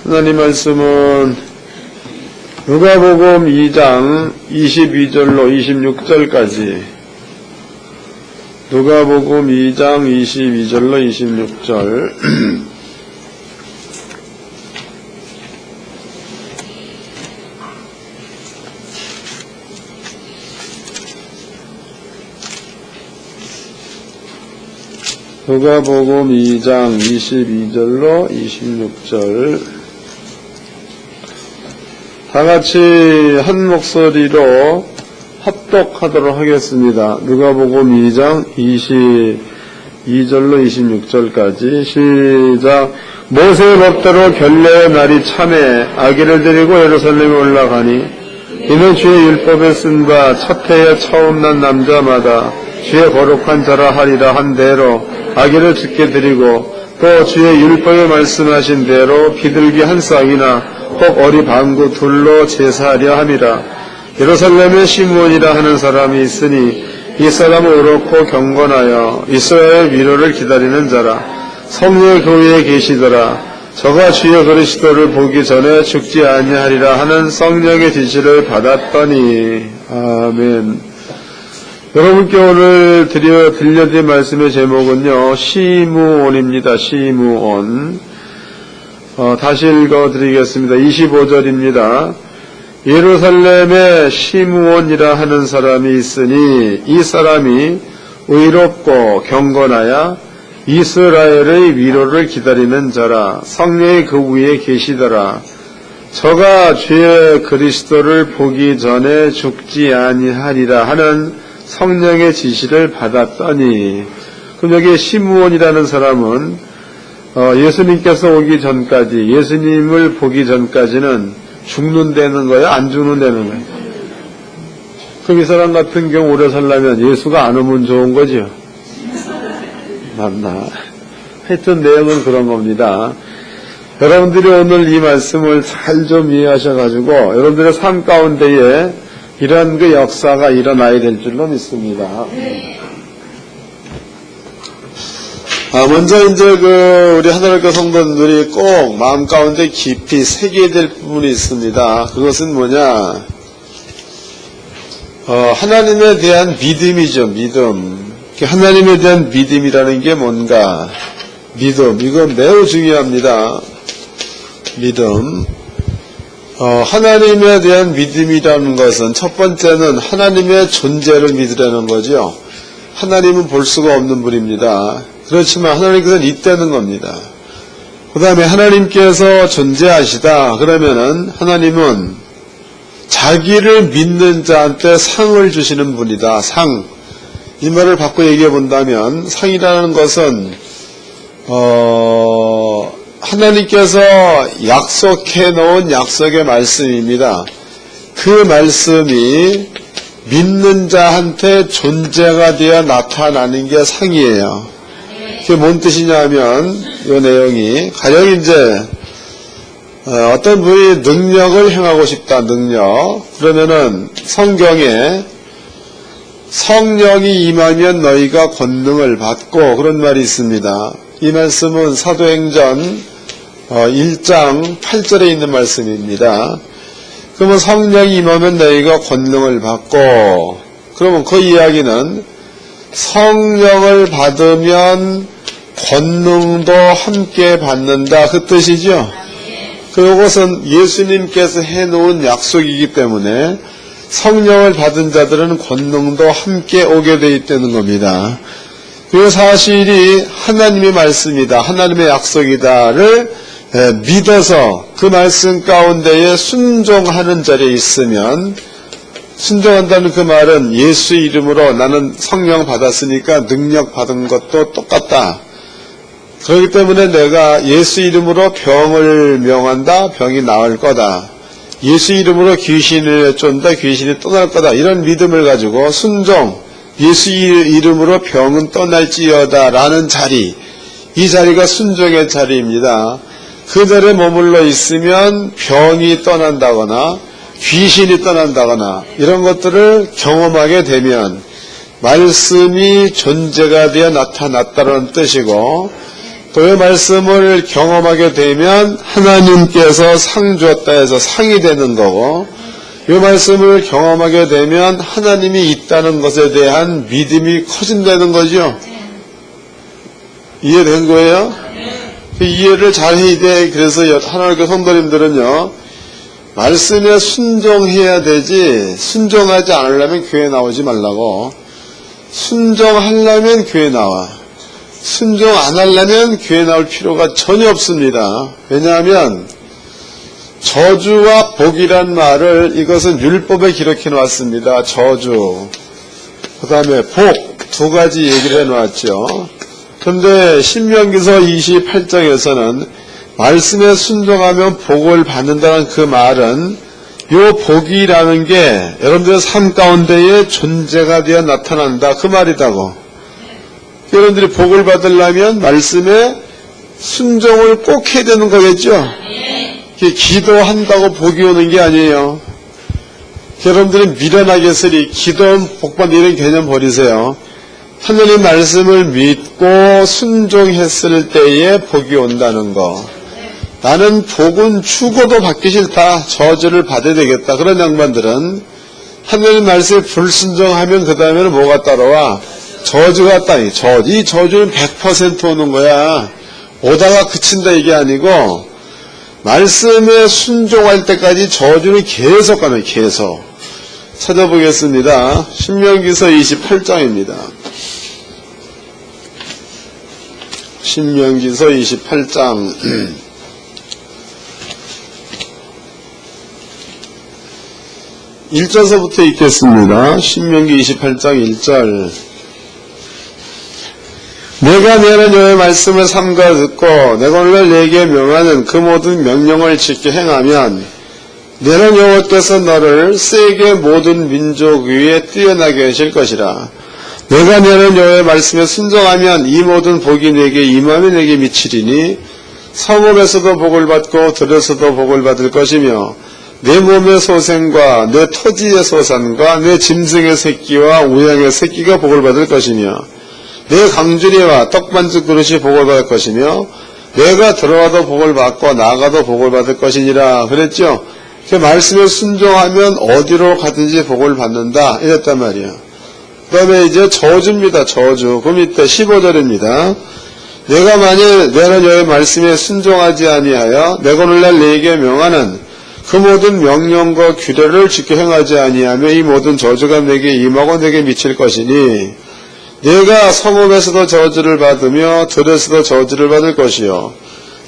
하나님 말씀은 누가복음 2장 22절로 26절까지 누가복음 2장 22절로 26절 누가복음 2장 22절로 26절 다같이 한 목소리로 합독하도록 하겠습니다. 누가복음 2장 22절로 26절까지 시작. 모세의 법대로 결례의 날이 참에 아기를 데리고 예루살렘에 올라가니 이는 주의 율법에 쓴 바 첫 해에 처음 난 남자마다 주의 거룩한 자라 하리라 한 대로 아기를 죽게 드리고 또 주의 율법에 말씀하신 대로 비둘기 한 쌍이나 혹 어리 방구 둘로 제사하려 함이라. 예루살렘에 시므온이라 하는 사람이 있으니 이 사람은 옳고 경건하여 이스라엘의 위로를 기다리는 자라. 성령의 교회에 계시더라. 저가 주의 그리스도를 보기 전에 죽지 아니하리라 하는 성령의 지시를 받았더니. 아멘. 여러분께 오늘 들려드릴 말씀의 제목은요, 시므온입니다. 시므온. 다시 읽어드리겠습니다. 25절입니다. 예루살렘에 시므온이라 하는 사람이 있으니 이 사람이 의롭고 경건하여 이스라엘의 위로를 기다리는 자라. 성령이 그 위에 계시더라. 저가 주의 그리스도를 보기 전에 죽지 아니하리라 하는 성령의 지시를 받았더니. 그럼 여기 시므온이라는 사람은 예수님께서 오기 전까지, 예수님을 보기 전까지는 죽는다는 거예요? 안 죽는다는 거예요? 그럼 이 사람 같은 경우 오래 살려면 예수가 안 오면 좋은 거죠? 맞나? 하여튼 내용은 그런 겁니다. 여러분들이 오늘 이 말씀을 잘 좀 이해하셔가지고 여러분들의 삶 가운데에 이런 그 역사가 일어나야 될 줄로 믿습니다. 먼저 이제 우리 하늘교회 성도들이 꼭 마음 가운데 깊이 새겨야 될 부분이 있습니다. 그것은 뭐냐? 하나님에 대한 믿음이죠, 믿음. 하나님에 대한 믿음이라는 게 뭔가? 믿음. 이건 매우 중요합니다. 믿음. 하나님에 대한 믿음이라는 것은 첫 번째는 하나님의 존재를 믿으라는 거죠. 하나님은 볼 수가 없는 분입니다. 그렇지만 하나님께서는 있다는 겁니다. 그 다음에 하나님께서 존재하시다. 그러면은 하나님은 자기를 믿는 자한테 상을 주시는 분이다. 상. 이 말을 바꿔 얘기해 본다면 상이라는 것은 하나님께서 약속해 놓은 약속의 말씀입니다. 그 말씀이 믿는 자한테 존재가 되어 나타나는 게 상이에요. 그게 뭔 뜻이냐면 이 내용이 가령 이제 어떤 분이 능력을 행하고 싶다. 능력. 그러면은 성경에 성령이 임하면 너희가 권능을 받고 그런 말이 있습니다. 이 말씀은 사도행전 1장 8절에 있는 말씀입니다. 그러면 성령이 임하면 너희가 권능을 받고, 그러면 그 이야기는 성령을 받으면 권능도 함께 받는다, 그 뜻이죠. 그것은 예수님께서 해놓은 약속이기 때문에 성령을 받은 자들은 권능도 함께 오게 돼 있다는 겁니다. 그 사실이 하나님의 말씀이다, 하나님의 약속이다를 믿어서 그 말씀 가운데에 순종하는 자리에 있으면, 순종한다는 그 말은 예수 이름으로 나는 성령 받았으니까 능력 받은 것도 똑같다. 그렇기 때문에 내가 예수 이름으로 병을 명한다, 병이 나을 거다. 예수 이름으로 귀신을 쫓는다, 귀신이 떠날 거다. 이런 믿음을 가지고 순종, 예수 이름으로 병은 떠날지어다 라는 자리, 이 자리가 순종의 자리입니다. 그 자리에 머물러 있으면 병이 떠난다거나 귀신이 떠난다거나 이런 것들을 경험하게 되면 말씀이 존재가 되어 나타났다는 뜻이고, 또 이 말씀을 경험하게 되면 하나님께서 상 주었다 해서 상이 되는 거고, 이 말씀을 경험하게 되면 하나님이 있다는 것에 대한 믿음이 커진다는 거죠. 이해된 거예요? 그 이해를 잘 해야 돼. 그래서 하나님께 성도님들은요, 말씀에 순종해야 되지, 순종하지 않으려면 교회 나오지 말라고. 순종하려면 교회 나와. 순종 안 하려면 교회 나올 필요가 전혀 없습니다. 왜냐하면 저주와 복이란 말을, 이것은 율법에 기록해 놓았습니다. 저주, 그 다음에 복, 두 가지 얘기를 해 놓았죠. 그런데 신명기서 28장에서는 말씀에 순종하면 복을 받는다는 그 말은, 요 복이라는 게 여러분들의 삶 가운데에 존재가 되어 나타난다, 그 말이다고. 여러분들이 복을 받으려면 말씀에 순종을 꼭 해야 되는 거겠죠? 기도한다고 복이 오는 게 아니에요. 여러분들은 미련하게 쓰리, 기도는 복받는 이런 개념 버리세요. 하나님 말씀을 믿고 순종했을 때에 복이 온다는 거. 나는 복은 죽어도 받기 싫다, 저주를 받아야 되겠다, 그런 양반들은 하나님 말씀에 불순종하면 그 다음에는 뭐가 따라와? 저주가 따니. 이 저주는 100% 오는 거야. 오다가 그친다 이게 아니고, 말씀에 순종할 때까지 저주는 계속 가는, 계속. 찾아보겠습니다. 신명기서 28장입니다. 신명기서 28장 1절서부터 읽겠습니다. 신명기 28장 1절. 내가 내는 여호와의 말씀을 삼가 듣고 내가 오늘 내게 명하는 그 모든 명령을 지켜 행하면 내는 여호와께서 너를 세계 모든 민족 위에 뛰어나게 하실 것이라. 내가 내는 여호와의 말씀에 순종하면 이 모든 복이 내게 임하며 내게 미치리니 성읍에서도 복을 받고 들에서도 복을 받을 것이며 내 몸의 소생과 내 토지의 소산과 내 짐승의 새끼와 우양의 새끼가 복을 받을 것이며 내 강주리와 떡반죽 그릇이 복을 받을 것이며 내가 들어와도 복을 받고 나가도 복을 받을 것이니라 그랬죠. 그 말씀에 순종하면 어디로 가든지 복을 받는다 이랬단 말이에요. 그 다음에 이제 저주입니다. 저주. 그 밑에 15절입니다. 내가 만일 내는 여호와의 말씀에 순종하지 아니하여 내가 오늘날 내게 명하는 그 모든 명령과 규례를 지켜 행하지 아니하며 이 모든 저주가 내게 임하고 내게 미칠 것이니 내가 성읍에서도 저주를 받으며 들에서도 저주를 받을 것이요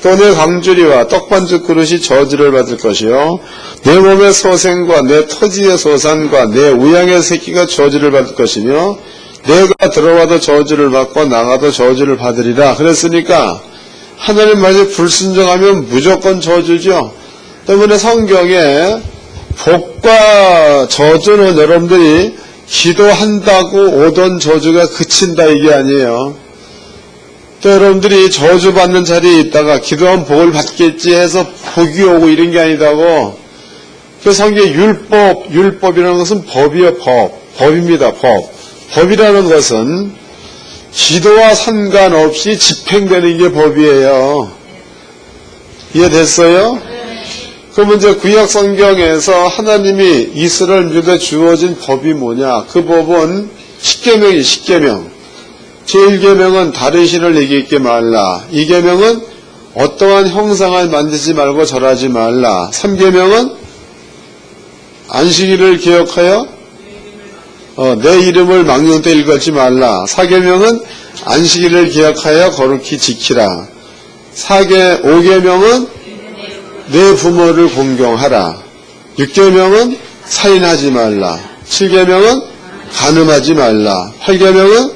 또 내 강주리와 떡반죽 그릇이 저주를 받을 것이요 내 몸의 소생과 내 토지의 소산과 내 우양의 새끼가 저주를 받을 것이며 내가 들어와도 저주를 받고 나가도 저주를 받으리라. 그랬으니까 하나님 말씀에 불순종하면 무조건 저주죠. 때문에 성경에 복과 저주는 여러분들이 기도한다고 오던 저주가 그친다 이게 아니에요. 또 여러분들이 저주받는 자리에 있다가 기도하면 복을 받겠지 해서 복이 오고 이런 게 아니다고. 그 성경에 율법이라는 것은 법이요, 법입니다, 법. 법이라는 것은 기도와 상관없이 집행되는 게 법이에요. 이해됐어요? 그럼 이제 구약 성경에서 하나님이 이스라엘 민족에 주어진 법이 뭐냐? 그 법은 십계명이 십계명. 제1계명은 다른 신을 내게 있게 말라. 2계명은 어떠한 형상을 만들지 말고 절하지 말라. 3계명은 안식일을 기억하여 내 이름을 망령 때 일컬지 말라. 4계명은 안식일을 기억하여 거룩히 지키라. 5계명은 내 부모를 공경하라. 6계명은 살인하지 말라. 7계명은 간음하지 말라. 8계명은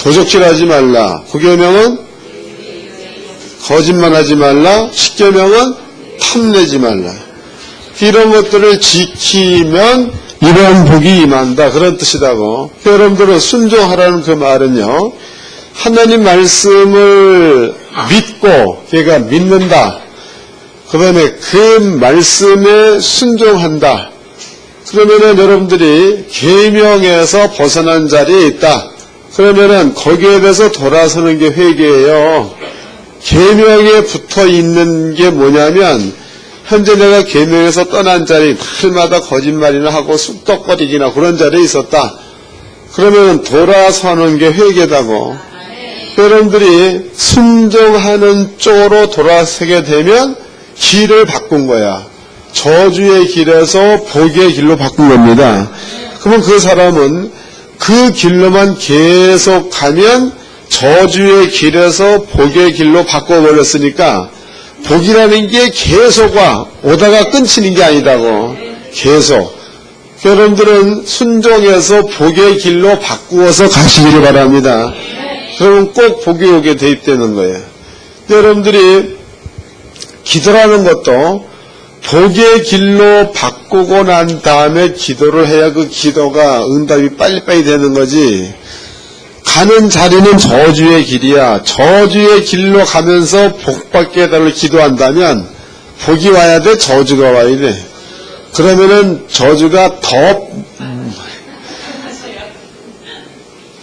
도적질하지 말라. 9계명은 거짓말하지 말라. 10계명은 탐내지 말라. 이런 것들을 지키면 이러한 복이 임한다. 그런 뜻이다고. 여러분들은 순종하라는 그 말은요. 하나님 말씀을 믿고 걔가 믿는다. 그 다음에 그 말씀에 순종한다. 그러면은 여러분들이 계명에서 벗어난 자리에 있다. 그러면은 거기에 대해서 돌아서는 게 회개예요. 계명에 붙어 있는 게 뭐냐면 현재 내가 계명에서 떠난 자리 날마다 거짓말이나 하고 쑥덕거리기나 그런 자리에 있었다. 그러면 돌아서는 게 회개다고. 여러분들이 순종하는 쪽으로 돌아서게 되면 길을 바꾼 거야. 저주의 길에서 복의 길로 바꾼 겁니다. 그러면 그 사람은 그 길로만 계속 가면 저주의 길에서 복의 길로 바꿔버렸으니까 복이라는 게 계속 오다가 끊치는 게 아니다고. 계속. 여러분들은 순종해서 복의 길로 바꾸어서 가시기를 바랍니다. 그러면 꼭 복이 오게 대입되는 거예요. 여러분들이 기도라는 것도 복의 길로 바꾸고 난 다음에 기도를 해야 그 기도가 응답이 빨리빨리 되는 거지. 가는 자리는 저주의 길이야. 저주의 길로 가면서 복받게 해달라고 기도한다면 복이 와야 돼? 저주가 와야 돼? 그러면은 저주가 더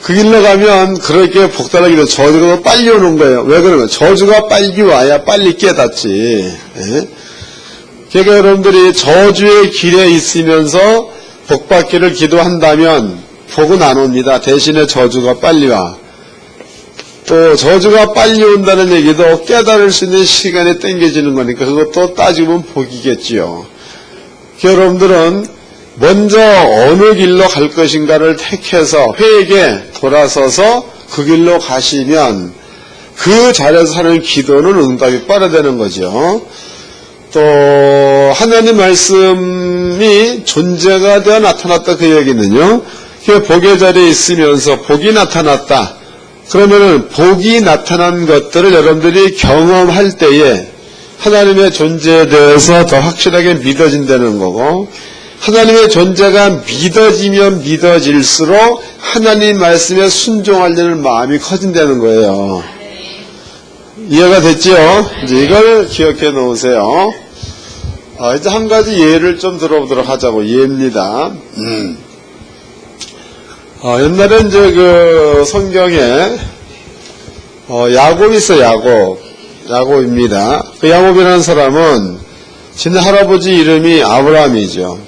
그 길로 가면 그렇게 복달하게 돼. 저주가 더 빨리 오는 거예요. 왜 그러면? 저주가 빨리 와야 빨리 깨닫지. 예? 그러니까 여러분들이 저주의 길에 있으면서 복받기를 기도한다면 복은 안 옵니다. 대신에 저주가 빨리 와. 또 저주가 빨리 온다는 얘기도 깨달을 수 있는 시간이 땡겨지는 거니까 그것도 따지고 보면 복이겠지요. 여러분들은 먼저 어느 길로 갈 것인가를 택해서 회에게 돌아서서 그 길로 가시면 그 자리에서 하는 기도는 응답이 빠르다는 거죠. 또 하나님 말씀이 존재가 되어 나타났다 그 얘기는요. 복의 자리에 있으면서 복이 나타났다. 그러면은 복이 나타난 것들을 여러분들이 경험할 때에 하나님의 존재에 대해서 더 확실하게 믿어진다는 거고, 하나님의 존재가 믿어지면 믿어질수록 하나님 말씀에 순종하려는 마음이 커진다는 거예요. 이해가 됐죠? 이제 이걸 기억해 놓으세요. 이제 한 가지 예를 좀 들어보도록 하자고. 예입니다. 옛날에 이제 그 성경에 야곱이 있어요. 야곱입니다. 그 야곱이라는 사람은 진짜 할아버지 이름이 아브라함이죠.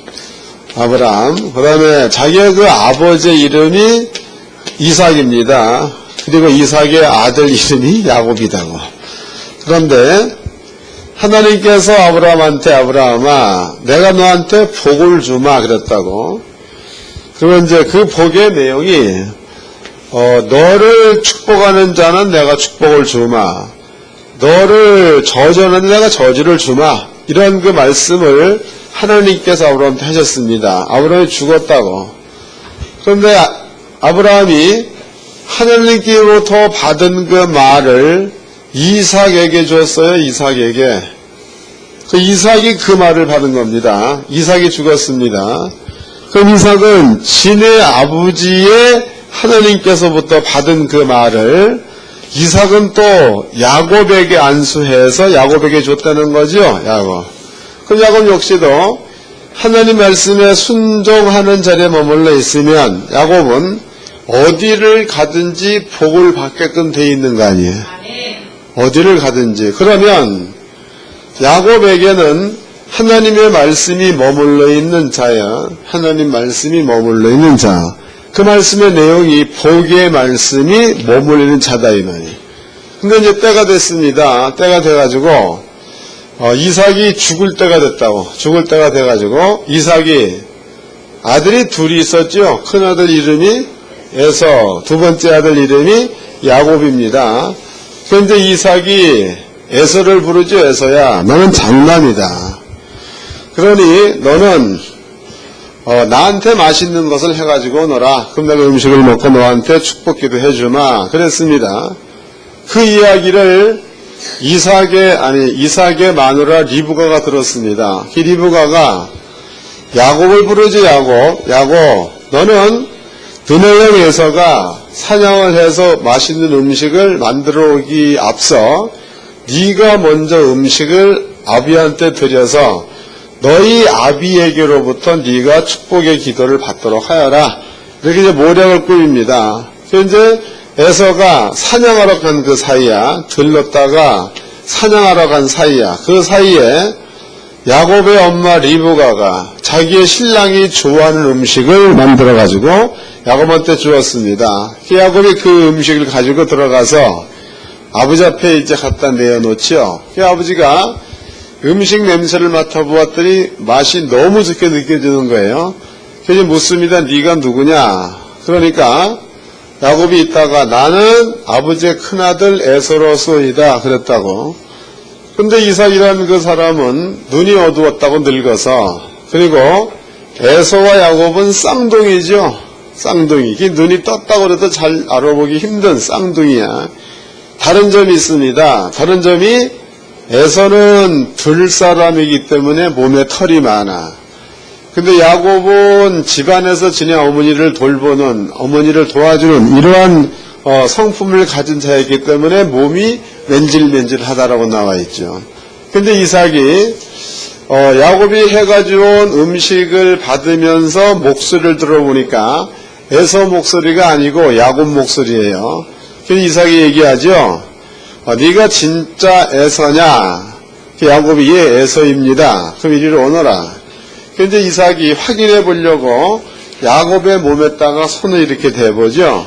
아브라함. 그 다음에 자기의 그 아버지의 이름이 이삭입니다. 그리고 이삭의 아들 이름이 야곱이다고. 그런데 하나님께서 아브라함한테 아브라함아 내가 너한테 복을 주마 그랬다고. 그러면 이제 그 복의 내용이 너를 축복하는 자는 내가 축복을 주마, 너를 저주하는 내가 저주를 주마, 이런 그 말씀을 하나님께서 아브라함한테 하셨습니다. 아브라함이 죽었다고. 그런데 아브라함이 하나님께로부터 받은 그 말을 이삭에게 줬어요. 이삭에게. 그 이삭이 그 말을 받은 겁니다. 이삭이 죽었습니다. 그럼 이삭은 진의 아버지의 하나님께서부터 받은 그 말을 이삭은 또 야곱에게 안수해서 야곱에게 줬다는 거죠. 야곱. 그럼 야곱 역시도 하나님 말씀에 순종하는 자리에 머물러 있으면 야곱은 어디를 가든지 복을 받게끔 돼 있는 거 아니에요. 어디를 가든지. 그러면 야곱에게는 하나님의 말씀이 머물러 있는 자야. 하나님 말씀이 머물러 있는 자. 그 말씀의 내용이 복의 말씀이 머물러 있는 자다 이 말이에요. 근데 이제 때가 됐습니다. 때가 돼가지고 이삭이 죽을 때가 됐다고. 죽을 때가 돼가지고 이삭이 아들이 둘이 있었죠. 큰 아들 이름이 에서, 두 번째 아들 이름이 야곱입니다. 그런데 이삭이 에서를 부르죠. 에서야 너는 장남이다. 그러니 너는 나한테 맛있는 것을 해가지고 오너라. 그럼 내가 음식을 먹고 너한테 축복기도 해주마. 그랬습니다. 그 이야기를 이삭의 마누라 리브가가 들었습니다. 이 리브가가 야곱을 부르죠. 야곱 너는 너네 형 에서가 사냥을 해서 맛있는 음식을 만들어 오기 앞서 네가 먼저 음식을 아비한테 드려서 너희 아비에게로부터 네가 축복의 기도를 받도록 하여라. 이렇게 이제 모략을 꾸밉니다. 그래서 이제 에서가 사냥하러 간 그 사이야. 들렀다가 사냥하러 간 사이야. 그 사이에 야곱의 엄마 리브가가 자기의 신랑이 좋아하는 음식을 만들어가지고 야곱한테 주었습니다. 야곱이 그 음식을 가지고 들어가서 아버지 앞에 이제 갖다 내어놓지요. 아버지가 음식 냄새를 맡아보았더니 맛이 너무 좋게 느껴지는 거예요. 그래서 묻습니다. 네가 누구냐? 그러니까 야곱이 있다가 나는 아버지의 큰아들 에서로소이다 그랬다고. 근데 이삭이라는 그 사람은 눈이 어두웠다고 늙어서, 그리고 에서와 야곱은 쌍둥이죠. 쌍둥이. 눈이 떴다고 그래도 잘 알아보기 힘든 쌍둥이야. 다른 점이 있습니다. 다른 점이 에서는 들사람이기 때문에 몸에 털이 많아. 근데 야곱은 집안에서 지네 어머니를 돌보는, 어머니를 도와주는 이러한 성품을 가진 자이기 때문에 몸이 맨질맨질하다라고 나와 있죠. 근데 이삭이 야곱이 해가지고 온 음식을 받으면서 목소리를 들어보니까 에서 목소리가 아니고 야곱 목소리예요. 그래서 이삭이 얘기하죠. 네가 진짜 에서냐? 야곱이 예 에서입니다. 그럼 이리로 오너라. 그런데 이삭이 확인해 보려고 야곱의 몸에다가 손을 이렇게 대보죠.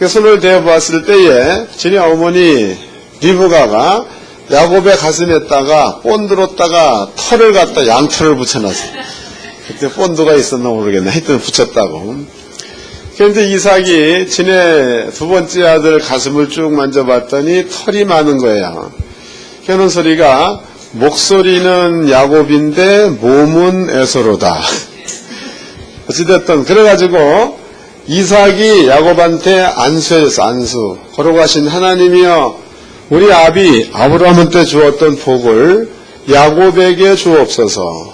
손을 대어봤을 때에 지네 어머니 리브가가 야곱의 가슴에다가 본드로다가 털을 갖다 양털을 붙여놨어요. 그때 본드가 있었나 모르겠네. 하여튼 붙였다고. 그런데 이삭이 지네 두 번째 아들 가슴을 쭉 만져봤더니 털이 많은 거예요. 그러는 소리가 목소리는 야곱인데 몸은 에서로다. 어찌됐든 그래가지고 이삭이 야곱한테 안수했어. 안수. 거룩하신 하나님이여, 우리 아비 아브라함한테 주었던 복을 야곱에게 주옵소서.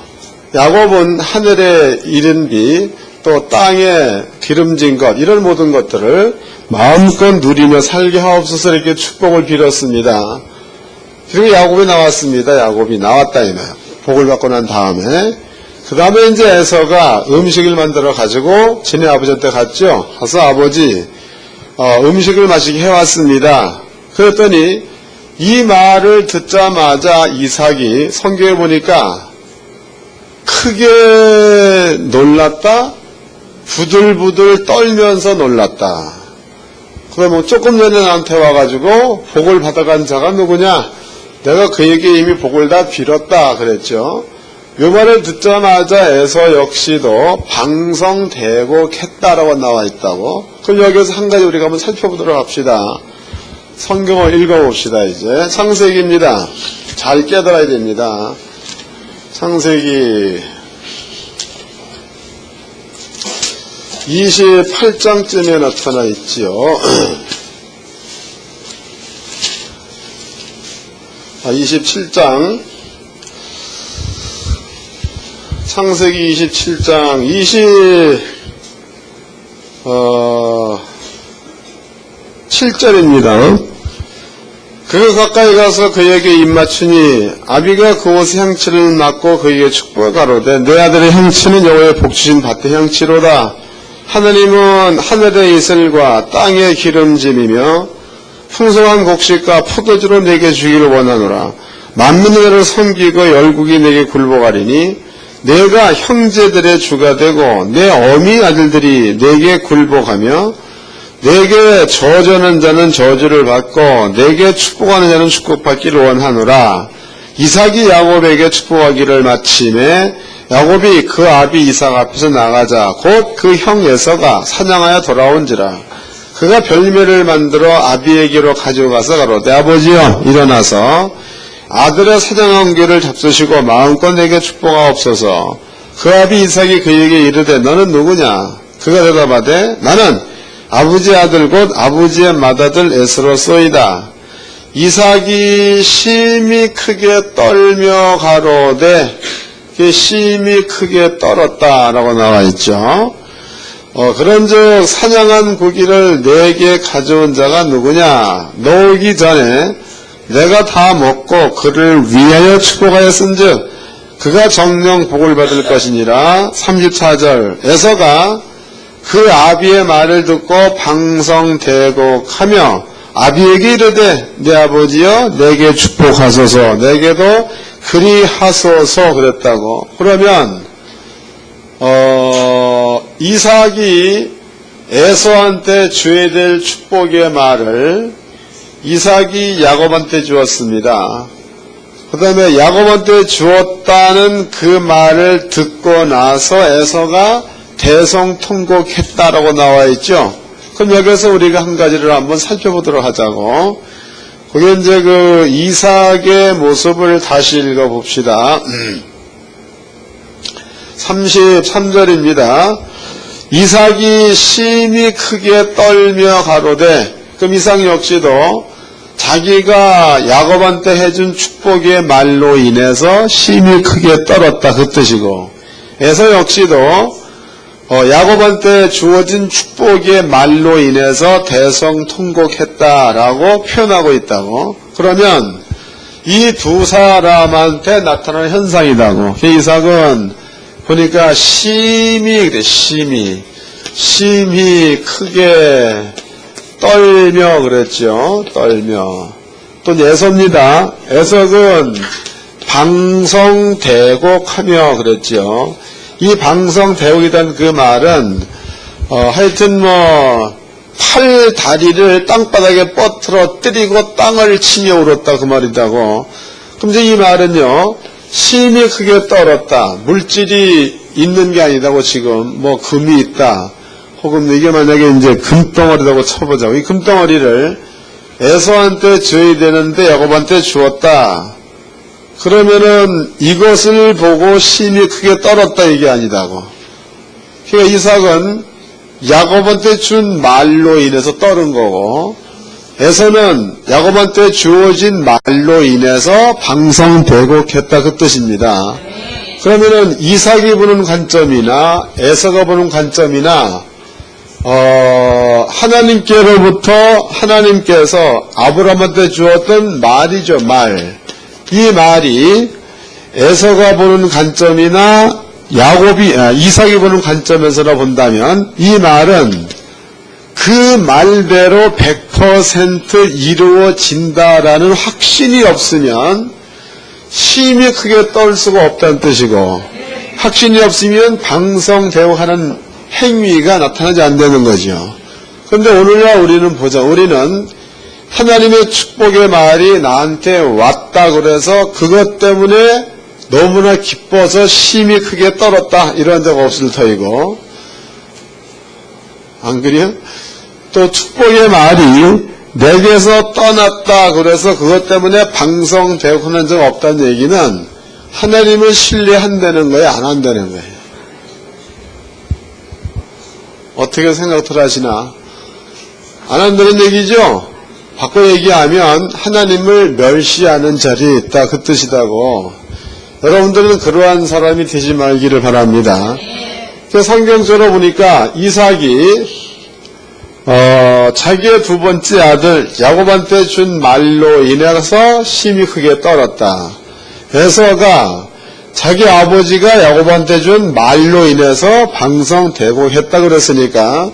야곱은 하늘에 이른 비, 또 땅에 기름진 것, 이런 모든 것들을 마음껏 누리며 살게 하옵소서. 이렇게 축복을 빌었습니다. 그리고 야곱이 나왔습니다. 야곱이 나왔다 이거예요. 복을 받고 난 다음에. 그 다음에 이제 에서가 음식을 만들어 가지고 지네 아버지한테 갔죠. 가서 아버지 음식을 마시게 해왔습니다. 그랬더니 이 말을 듣자마자 이삭이 성경에 보니까 크게 놀랐다, 부들부들 떨면서 놀랐다. 그러면 조금 전에 나한테 와가지고 복을 받아간 자가 누구냐? 내가 그에게 이미 복을 다 빌었다 그랬죠. 이 말을 듣자마자 에서 역시도 방성대곡했다라고 나와 있다고. 그럼 여기서 한 가지 우리가 한번 살펴보도록 합시다. 성경을 읽어봅시다. 이제 창세기입니다. 잘 깨달아야 됩니다. 창세기 28장쯤에 나타나 있지요. 27장 창세기 27장 27절입니다. 그가 가까이 가서 그에게 입맞추니 아비가 그 옷의 향취를 맡고 그에게 축복하로되 내 아들의 향취는 여호와의 복주신 밭의 향취로다. 하느님은 하늘의 이슬과 땅의 기름짐이며 풍성한 곡식과 포도주로 내게 주기를 원하노라. 만민을 섬기고 열국이 내게 굴복하리니 내가 형제들의 주가 되고 내 어미 아들들이 내게 굴복하며 내게 저주하는 자는 저주를 받고 내게 축복하는 자는 축복받기를 원하노라. 이삭이 야곱에게 축복하기를 마침에 야곱이 그 아비 이삭 앞에서 나가자 곧 그 형 에서가 사냥하여 돌아온지라. 그가 별매를 만들어 아비에게로 가져가서 가로되 아버지여 일어나서 아들의 사냥한 개를 잡수시고 마음껏 내게 축복하옵소서. 그 아비 이삭이 그에게 이르되 너는 누구냐? 그가 대답하되 나는 아버지의 아들 곧 아버지의 맏아들 에스로소이다. 이삭이 심히 크게 떨며 가로되 심히 크게 떨었다라고 나와 있죠. 그런즉 사냥한 고기를 내게 가져온 자가 누구냐? 너 오기 전에 내가 다 먹고 그를 위하여 축복하였은즉 그가 정령 복을 받을 것이니라. 34절 에서가 그 아비의 말을 듣고 방성대곡하며 아비에게 이르되 내 아버지여 내게 축복하소서 내게도 그리하소서 그랬다고. 그러면 이삭이 에서한테 줘야 될 축복의 말을 이삭이 야곱한테 주었습니다. 그 다음에 야곱한테 주었다는 그 말을 듣고 나서 에서가 대성통곡했다라고 나와 있죠. 그럼 여기서 우리가 한 가지를 한번 살펴보도록 하자고. 그게 이제 그 이삭의 모습을 다시 읽어봅시다. 33절입니다. 이삭이 심히 크게 떨며 가로되, 그럼 이삭 역시도 자기가 야곱한테 해준 축복의 말로 인해서 심히 크게 떨었다 그 뜻이고, 에서 역시도 야곱한테 주어진 축복의 말로 인해서 대성통곡했다라고 표현하고 있다고. 그러면 이 두 사람한테 나타나는 현상이다고. 이삭은 보니까 심히 크게 떨며 그랬죠. 떨며. 또 에서입니다. 에서는 방성대곡하며 그랬죠. 이 방성대곡이라는 그 말은 하여튼 팔 다리를 땅바닥에 뻗들어 때리고 땅을 치며 울었다 그 말이다고. 그럼 이제 이 말은요, 심히 크게 떨었다. 물질이 있는 게 아니다고. 지금 금이 있다. 혹은 이게 만약에 이제 금덩어리라고 쳐보자고. 이 금덩어리를 에서한테 줘야 되는데 야곱한테 주었다. 그러면은 이것을 보고 심히 크게 떨었다 이게 아니다고. 그러니까 이삭은 야곱한테 준 말로 인해서 떨은 거고, 에서는 야곱한테 주어진 말로 인해서 방성대곡했다 그 뜻입니다. 그러면은 이삭이 보는 관점이나 에서가 보는 관점이나 하나님께서 아브라함한테 주었던 말이죠, 말. 이 말이 에서가 보는 관점이나 이삭이 보는 관점에서나 본다면 이 말은 그 말대로 100% 이루어진다라는 확신이 없으면 심히 크게 떨 수가 없다는 뜻이고, 확신이 없으면 방성대곡하는 행위가 나타나지 않는 거죠. 그런데 오늘날 우리는 보자. 우리는 하나님의 축복의 말이 나한테 왔다 그래서 그것 때문에 너무나 기뻐서 심히 크게 떨었다 이런 적 없을 터이고, 안 그래요? 또 축복의 말이 내게서 떠났다 그래서 그것 때문에 방성대곡하는 적 없다는 얘기는 하나님을 신뢰한다는 거예요, 안 한다는 거예요? 어떻게 생각들 하시나? 안 한다는 얘기죠? 바꿔 얘기하면 하나님을 멸시하는 자리에 있다 그 뜻이다고. 여러분들은 그러한 사람이 되지 말기를 바랍니다. 성경적으로 보니까 이삭이 자기의 두 번째 아들 야곱한테 준 말로 인해서 심히 크게 떨었다. 에서가 자기 아버지가 야곱한테 준 말로 인해서 방성대곡했다 그랬으니까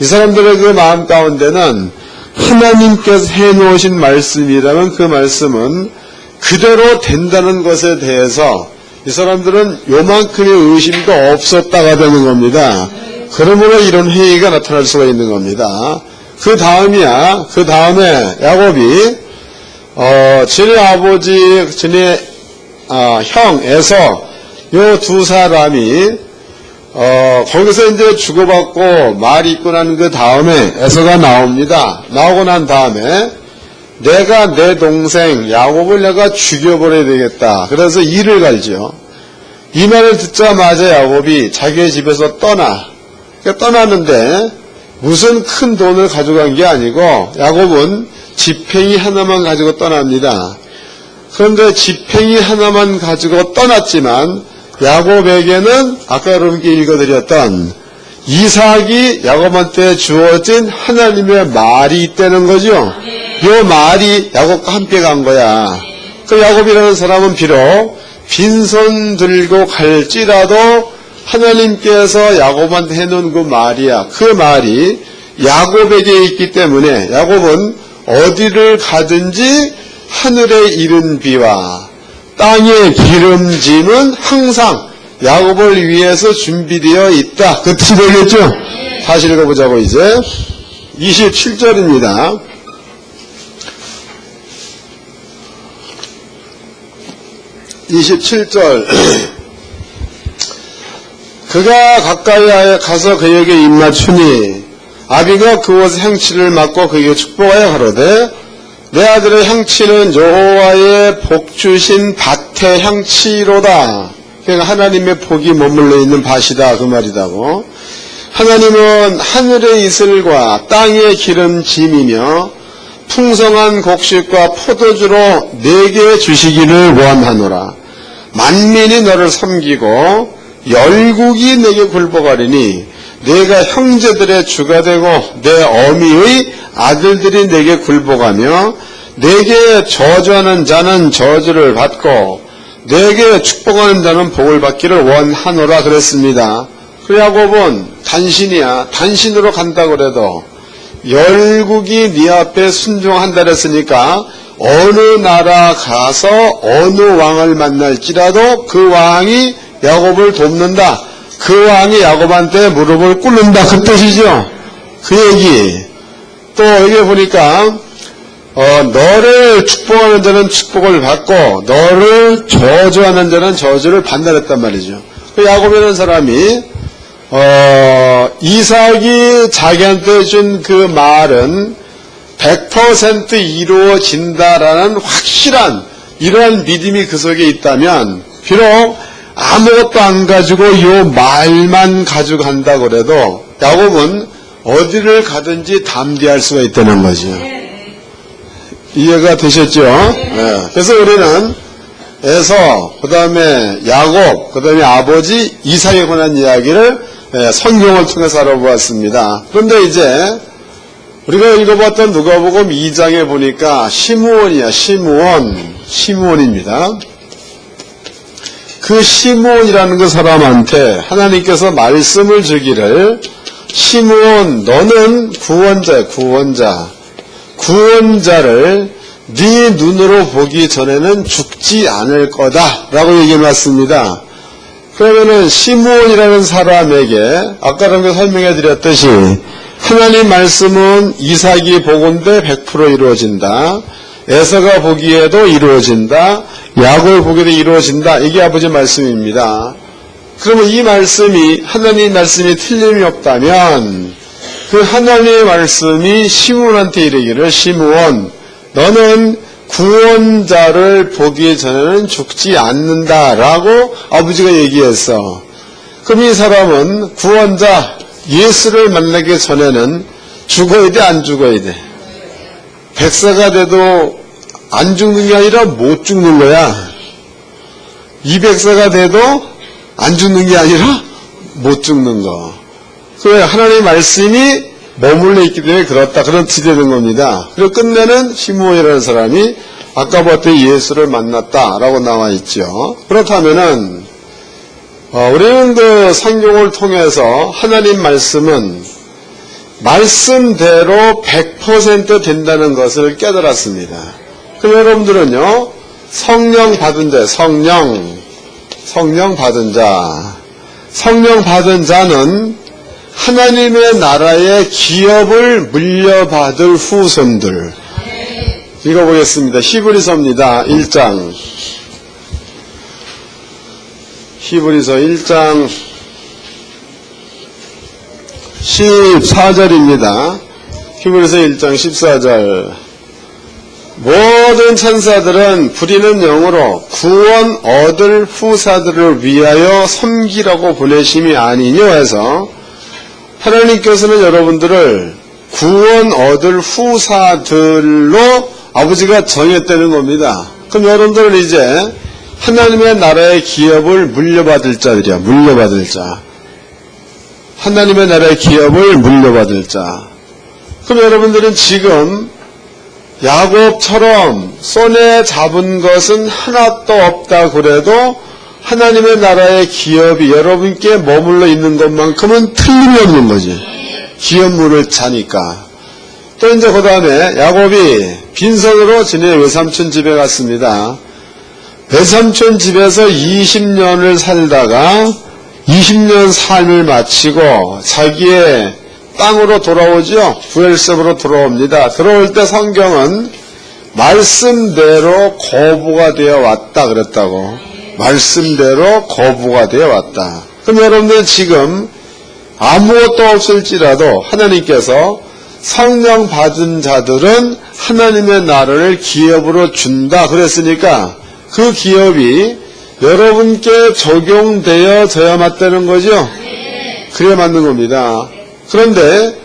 이 사람들의 그 마음 가운데는 하나님께서 해놓으신 말씀이라면 그 말씀은 그대로 된다는 것에 대해서 이 사람들은 요만큼의 의심도 없었다가 되는 겁니다. 그러므로 이런 회의가 나타날 수가 있는 겁니다. 그 다음에 야곱이 진의 아버지, 진의 형에서 요 두 사람이 거기서 이제 주고받고 말이 있고 난 그 다음에 에서가 나옵니다. 나오고 난 다음에 내가 내 동생 야곱을 내가 죽여버려야 되겠다. 그래서 일을 갈죠. 이 말을 듣자마자 야곱이 자기의 집에서 떠났는데 무슨 큰 돈을 가져간 게 아니고 야곱은 지팽이 하나만 가지고 떠납니다. 그런데 지팽이 하나만 가지고 떠났지만 야곱에게는 아까 여러분께 읽어드렸던 이삭이 야곱한테 주어진 하나님의 말이 있다는 거죠. 이 말이 야곱과 함께 간 거야. 그 야곱이라는 사람은 비록 빈손 들고 갈지라도 하나님께서 야곱한테 해놓은 그 말이야. 그 말이 야곱에게 있기 때문에 야곱은 어디를 가든지 하늘에 이른 비와 땅의 기름짐은 항상 야곱을 위해서 준비되어 있다. 그 뜻이 되겠죠? 다시 읽어보자고 이제 27절입니다. 27절 그가 가까이 가서 그에게 입맞추니 아비가 그곳의 향치를 맡고 그에게 축복하여 가로되 내 아들의 향치는 여호와의 복 주신 밭의 향치로다. 그러니까 하나님의 복이 머물러 있는 밭이다 그 말이다고. 하나님은 하늘의 이슬과 땅의 기름짐이며 풍성한 곡식과 포도주로 내게 주시기를 원하노라. 만민이 너를 섬기고 열국이 내게 굴복하리니 내가 형제들의 주가 되고 내 어미의 아들들이 내게 굴복하며 내게 저주하는 자는 저주를 받고 내게 축복하는 자는 복을 받기를 원하노라 그랬습니다. 그 야곱은 단신이야. 단신으로 간다 그래도 열국이 네 앞에 순종한다 그랬으니까 어느 나라 가서 어느 왕을 만날지라도 그 왕이 야곱을 돕는다. 그 왕이 야곱한테 무릎을 꿇는다. 그 뜻이죠. 그 얘기. 또 여기 보니까 너를 축복하는 자는 축복을 받고 너를 저주하는 자는 저주를 받는다랬단 말이죠. 그 야곱이라는 사람이 이삭이 자기한테 준 그 말은 100% 이루어진다라는 확실한 이러한 믿음이 그 속에 있다면 비록 아무것도 안 가지고 이 말만 가지고 간다고 그래도 야곱은 어디를 가든지 담대할 수가 있다는 거죠. 이해가 되셨죠? 네. 그래서 우리는 에서 그 다음에 야곱, 그 다음에 아버지 이삭에 관한 이야기를 성경을 통해서 알아보았습니다. 그런데 이제 우리가 읽어봤던 누가복음 2장에 보니까 시므온이야. 시므온입니다. 그 시므온이라는 그 사람한테 하나님께서 말씀을 주기를 시므온 너는 구원자를 네 눈으로 보기 전에는 죽지 않을 거다 라고 얘기해놨습니다. 그러면은 시므온이라는 사람에게 아까 설명해 드렸듯이 하나님 말씀은 이삭이 보건대 100% 이루어진다. 에서가 보기에도 이루어진다. 야곱을 보기에도 이루어진다. 이게 아버지 말씀입니다. 그러면 이 말씀이 하나님 말씀이 틀림이 없다면 그 하나님의 말씀이 시므온한테 이르기를 시므온 너는 구원자를 보기 전에는 죽지 않는다라고 아버지가 얘기했어. 그럼 이 사람은 구원자 예수를 만나기 전에는 죽어야 돼, 안 죽어야 돼? 100세가 돼도 안 죽는 게 아니라 못 죽는 거야. 200세가 돼도 안 죽는 게 아니라 못 죽는 거. 그래 하나님의 말씀이 머물러 있기 때문에 그렇다. 그런 지대된 겁니다. 그리고 끝내는 시므온이라는 사람이 아까 봤더니 예수를 만났다라고 나와 있죠. 그렇다면은 우리는 그 성경을 통해서 하나님 말씀은 말씀대로 100% 된다는 것을 깨달았습니다. 그럼 여러분들은요, 성령 받은 자, 성령 받은 자, 성령 받은 자는 하나님의 나라의 기업을 물려받을 후손들. 읽어보겠습니다. 히브리서입니다. 1장. 히브리서 1장 14절입니다. 히브리서 1장 14절. 모든 천사들은 부리는 영으로 구원 얻을 후사들을 위하여 섬기라고 보내심이 아니뇨 해서 하나님께서는 여러분들을 구원 얻을 후사들로 아버지가 정했다는 겁니다. 그럼 여러분들은 이제 하나님의 나라의 기업을 물려받을 자들이야. 물려받을 자. 하나님의 나라의 기업을 물려받을 자. 그럼 여러분들은 지금 야곱처럼 손에 잡은 것은 하나도 없다 그래도 하나님의 나라의 기업이 여러분께 머물러 있는 것만큼은 틀림이 없는 거지. 기업물을 자니까. 또 이제 그 다음에 야곱이 빈손으로 지네 외삼촌 집에 갔습니다. 외삼촌 집에서 20년을 살다가 20년 삶을 마치고 자기의 땅으로 돌아오죠. 부엘셉으로 돌아옵니다. 들어올 때 성경은 말씀대로 거부가 되어 왔다 그랬다고. 말씀대로 거부가 되어 왔다. 그럼 여러분들 지금 아무것도 없을지라도 하나님께서 성령 받은 자들은 하나님의 나라를 기업으로 준다 그랬으니까 그 기업이 여러분께 적용되어져야 맞다는 거죠. 그래야 맞는 겁니다. 그런데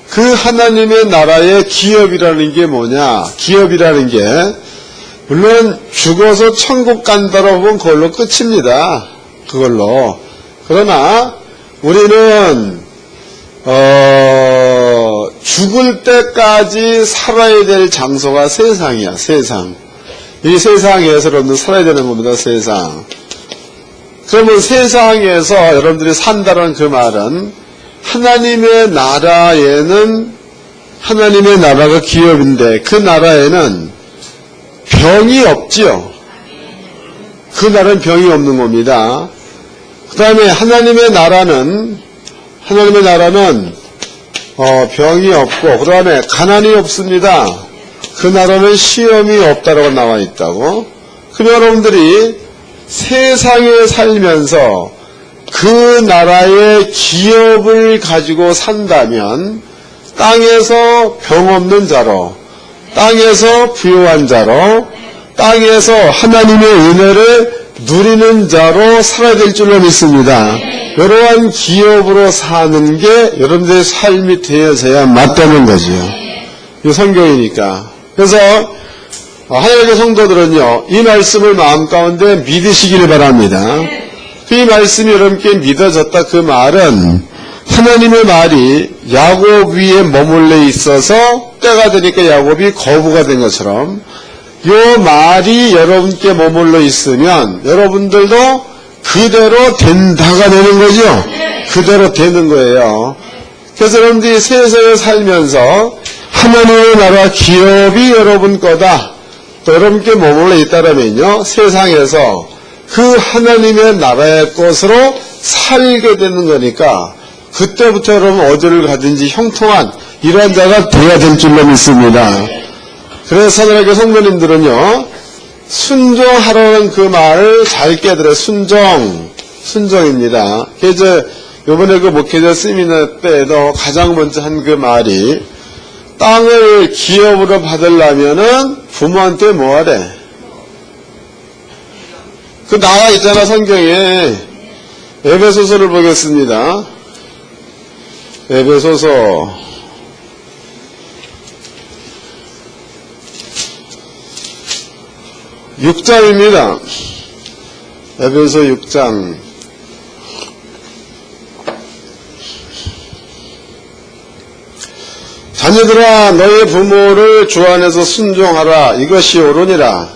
그 하나님의 나라의 기업이라는 게 뭐냐? 기업이라는 게 물론 죽어서 천국 간다고 하면 그걸로 끝입니다. 그걸로. 그러나 우리는 죽을 때까지 살아야 될 장소가 세상이야. 세상. 이 세상에서 여러분들 살아야 되는 겁니다. 세상. 그러면 세상에서 여러분들이 산다는 그 말은 하나님의 나라에는 하나님의 나라가 기업인데 그 나라에는 병이 없지요. 그 나라는 병이 없는 겁니다. 그 다음에 하나님의 나라는 병이 없고 그 다음에 가난이 없습니다. 그 나라는 시험이 없다라고 나와 있다고. 그럼 여러분들이 세상에 살면서 그 나라의 기업을 가지고 산다면 땅에서 병 없는 자로, 땅에서 부유한 자로, 땅에서 하나님의 은혜를 누리는 자로 살아야 될 줄로 믿습니다. 이러한 기업으로 사는 게 여러분들의 삶이 되어져야 맞다는 거죠. 이 성경이니까. 그래서 하나님의 성도들은요, 이 말씀을 마음 가운데 믿으시기를 바랍니다. 이 말씀이 여러분께 믿어졌다 그 말은 하나님의 말이 야곱 위에 머물러 있어서 때가 되니까 야곱이 거부가 된 것처럼 이 말이 여러분께 머물러 있으면 여러분들도 그대로 된다가 되는 거죠. 그대로 되는 거예요. 그래서 여러분들이 세상에 살면서 하나님의 나라 기업이 여러분 거다. 또 여러분께 머물러 있다라면요. 세상에서 그 하나님의 나라의 것으로 살게 되는 거니까 그때부터 여러분 어디를 가든지 형통한 이러한 자가 되어야 될 줄로 믿습니다. 그래서 하나님의 성도님들은요. 순종하라는 그 말을 잘 깨달아요. 순종입니다. 그래서 이번에 그 목회자 세미나 때에도 가장 먼저 한 그 말이 땅을 기업으로 받으려면은 부모한테 뭐 하래? 그 나와 있잖아 성경에. 에베소서를 보겠습니다. 에베소서 6장입니다. 에베소 6장. 자녀들아 너희 부모를 주 안에서 순종하라. 이것이 옳으니라.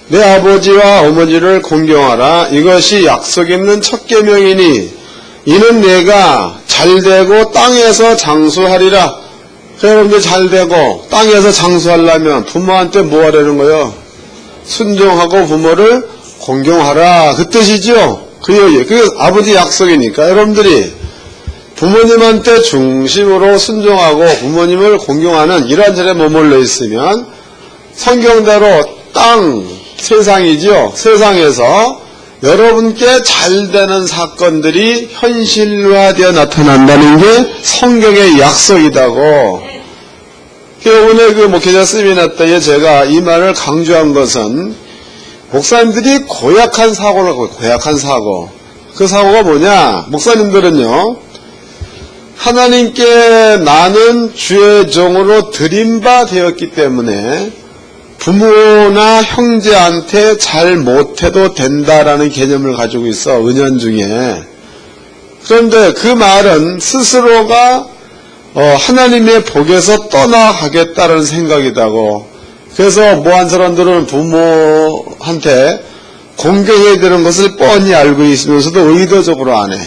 내 아버지와 어머니를 공경하라. 이것이 약속 있는 첫 계명이니 이는 내가 잘되고 땅에서 장수하리라. 여러분들 잘되고 땅에서 장수하려면 부모한테 뭐 하라는 거예요? 순종하고 부모를 공경하라. 그 뜻이죠. 그 아버지 약속이니까 여러분들이 부모님한테 중심으로 순종하고 부모님을 공경하는 이러한 자리에 머물러 있으면 성경대로 세상이죠. 세상에서 여러분께 잘되는 사건들이 현실화되어 나타난다는 게 성경의 약속이다고. 오늘 그 목회자 세미나 때에 제가 이 말을 강조한 것은 목사님들이 고약한 사고를 하고 고약한 사고. 그 사고가 뭐냐? 목사님들은요. 하나님께 나는 주의 종으로 드림바 되었기 때문에 부모나 형제한테 잘 못해도 된다라는 개념을 가지고 있어. 은연중에. 그런데 그 말은 스스로가 하나님의 복에서 떠나가겠다는 생각이다고. 그래서 뭐한 사람들은 부모한테 공경해야 되는 것을 뻔히 알고 있으면서도 의도적으로 안 해.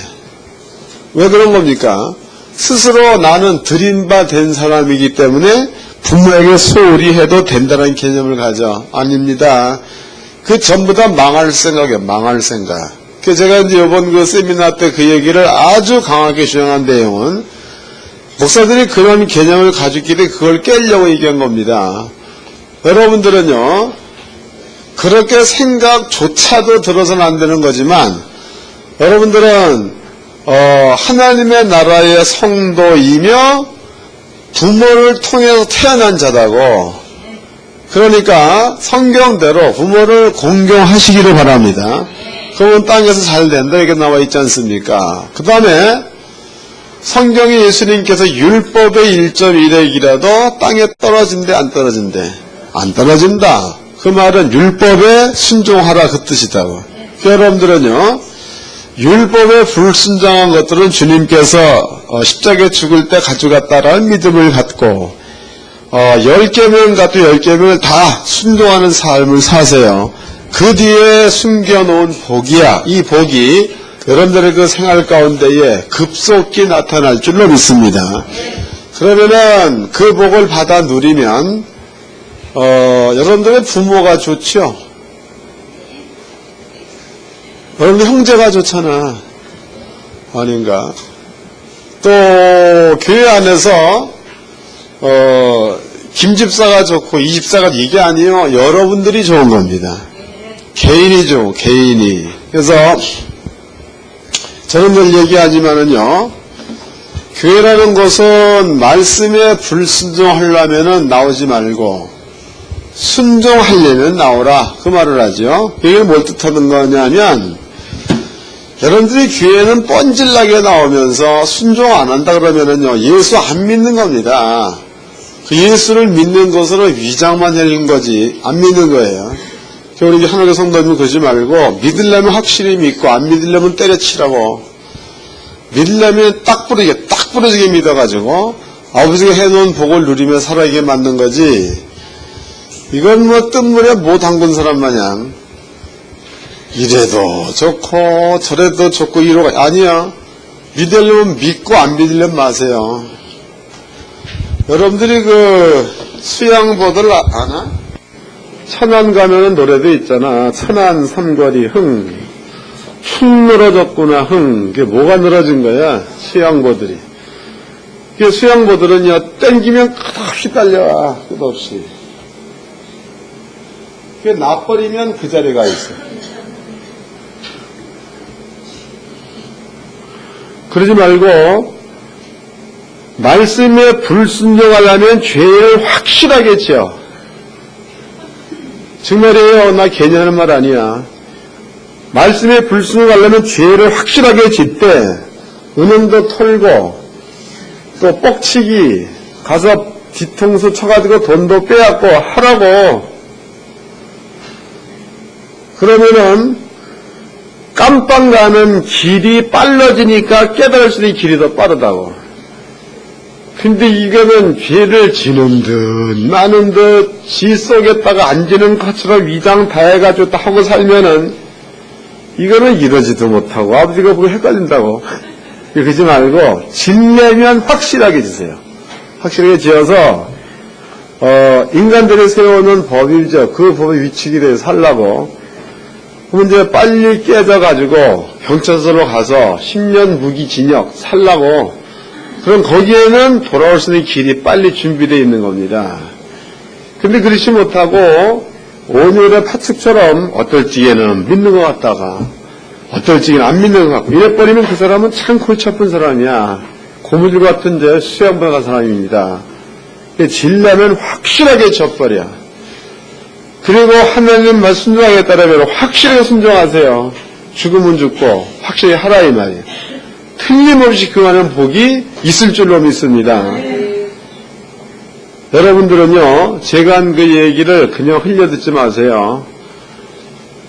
왜 그런 겁니까? 스스로 나는 들인바된 사람이기 때문에 부모에게 소홀히 해도 된다는 개념을 가져. 아닙니다. 그 전부 다 망할 생각이에요. 망할 생각. 그 제가 이제 이번 그 세미나 때 그 얘기를 아주 강하게 주장한 내용은 목사들이 그런 개념을 가졌기에 그걸 깨려고 얘기한 겁니다. 여러분들은요, 그렇게 생각조차도 들어서는 안 되는 거지만, 여러분들은, 하나님의 나라의 성도이며, 부모를 통해서 태어난 자다고, 그러니까 성경대로 부모를 공경하시기를 바랍니다. 그러면 땅에서 잘 된다, 이렇게 나와 있지 않습니까? 그 다음에, 성경에 예수님께서 율법의 1.1핵이라도 땅에 떨어진대, 안 떨어진대? 안 떨어진다. 그 말은 율법에 순종하라 그 뜻이다고. 여러분들은요, 율법에 불순종한 것들은 주님께서 십자가에 죽을 때 가져갔다라는 믿음을 갖고 10계명 갖고 10계명을 다 순종하는 삶을 사세요. 그 뒤에 숨겨놓은 복이야. 이 복이 여러분들의 그 생활 가운데에 급속히 나타날 줄로 믿습니다. 그러면은 그 복을 받아 누리면 여러분들의 부모가 좋죠. 여러분들 형제가 좋잖아. 아닌가? 또 교회 안에서 김집사가 좋고 이집사가 이게 아니에요. 여러분들이 좋은 겁니다. 개인이 좋고 개인이. 그래서 저는 늘 얘기하지만은요, 교회라는 것은 말씀에 불순종하려면은 나오지 말고 순종하려면 나오라 그 말을 하죠. 이게 뭘 뜻하는 거냐면, 여러분들이 교회는 뻔질나게 나오면서 순종 안 한다 그러면은요, 예수 안 믿는 겁니다. 그 예수를 믿는 것으로 위장만 하는 거지 안 믿는 거예요. 우리 하나님의 성도님은 그러지 말고, 믿으려면 확실히 믿고 안 믿으려면 때려치라고. 믿으려면 딱 부러지게 믿어가지고 아버지가 해놓은 복을 누리며 살아가게 만든 거지. 이건 뭐 뜬물에 못 담근 사람 마냥 이래도 좋고 저래도 좋고 이러고 아니야. 믿으려면 믿고 안 믿으려면 마세요. 여러분들이 그 수양보들 아나? 천안 가면은 노래도 있잖아. 천안 삼거리 흥. 축 늘어졌구나 흥. 그게 뭐가 늘어진 거야? 수양보들이. 그 수양보들은요, 땡기면 끝없이 달려와. 끝없이. 그게 놔버리면 그 자리가 있어. 그러지 말고, 말씀에 불순종하려면 죄를 확실하게 지어. 정말이에요. 나 괜히 하는 말 아니야. 말씀에 불순종하려면 죄를 확실하게 짓되 은행도 털고 또 뻑치기 가서 뒤통수 쳐가지고 돈도 빼앗고 하라고. 그러면은 깜빡 가는 길이 빨라지니까 깨달을 수 있는 길이 더 빠르다고. 근데 이거는 죄를 지는 듯 마는 듯 지 속에다가 안 지는 것처럼 위장 다 해가지고 다 하고 살면은 이거는 이러지도 못하고 아버지가 보고 헷갈린다고. 그러지 말고 지려면 확실하게 지세요. 확실하게 지어서 인간들이 세우는 법이죠. 그 법의 위치에 대해서 살라고. 그럼 이제 빨리 깨져가지고 경찰서로 가서 10년 무기징역 살라고. 그럼 거기에는 돌아올 수 있는 길이 빨리 준비되어 있는 겁니다. 근데 그렇지 못하고 온유의 파측처럼 어떨 적에는 믿는 것 같다가 어떨 적에는 안 믿는 것 같고 이래버리면 그 사람은 참 골치 아픈 사람이야. 고무줄 같은 데 수양보다 간 사람입니다. 질려면 확실하게 져버려. 그리고 하나님 말 순종하겠다라면 확실하게 순종하세요. 죽으면 죽고 확실히 하라 이 말이에요. 틀림없이 그하는 복이 있을 줄로 믿습니다. 여러분들은요, 제가 한 그 얘기를 그냥 흘려듣지 마세요.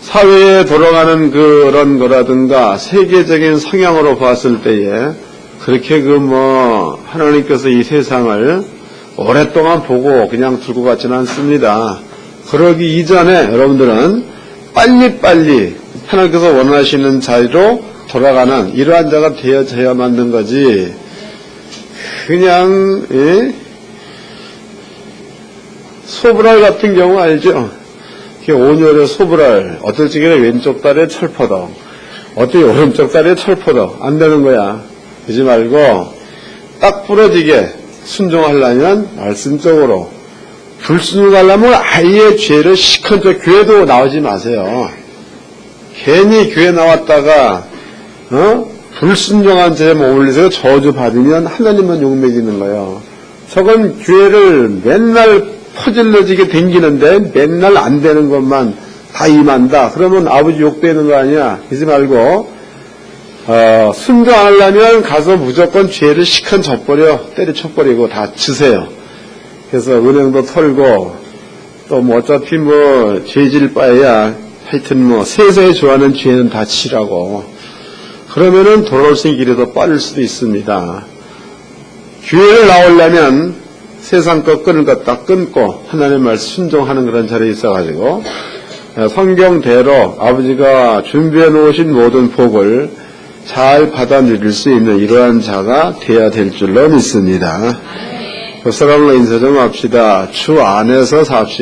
사회에 돌아가는 그런 거라든가 세계적인 성향으로 봤을 때에 그렇게 하나님께서 이 세상을 오랫동안 보고 그냥 두고 갔지는 않습니다. 그러기 이전에 여러분들은 빨리빨리 하나님께서 원하시는 자리로 돌아가는 이러한 자가 되어져야 만든 거지. 그냥 소불알 같은 경우 알죠? 온열의 소불알, 어떨 적에는 왼쪽 다리에 철포덕, 어떻게 오른쪽 다리에 철포덕, 안 되는 거야. 그러지 말고 딱 부러지게 순종하려면 말씀적으로, 불순종하려면 아예 죄를 시컨저 교회도 나오지 마세요. 괜히 교회 나왔다가 불순종한 죄에 머물러서 저주 받으면 하나님만 욕먹이는 거예요. 저건 교회를 맨날 퍼질러지게 댕기는데 맨날 안 되는 것만 다 임한다. 그러면 아버지 욕되는 거 아니야. 그러지 말고 순종 안 하려면 가서 무조건 죄를 시컨 져버려, 때려쳐버리고 다 치세요. 그래서 은행도 털고 또 뭐 어차피 뭐 죄질 바에야 하여튼 뭐 세상에 좋아하는 죄는 다 치라고. 그러면은 돌아올 수 있는 길이 더 빠를 수도 있습니다. 교회를 나오려면 세상 것 끊을 것 다 끊고 하나님 말씀 순종하는 그런 자리에 있어가지고 성경대로 아버지가 준비해 놓으신 모든 복을 잘 받아 누릴 수 있는 이러한 자가 되어야 될 줄로 믿습니다. 그 사람과 인사 좀 합시다. 주 안에서 삽시다.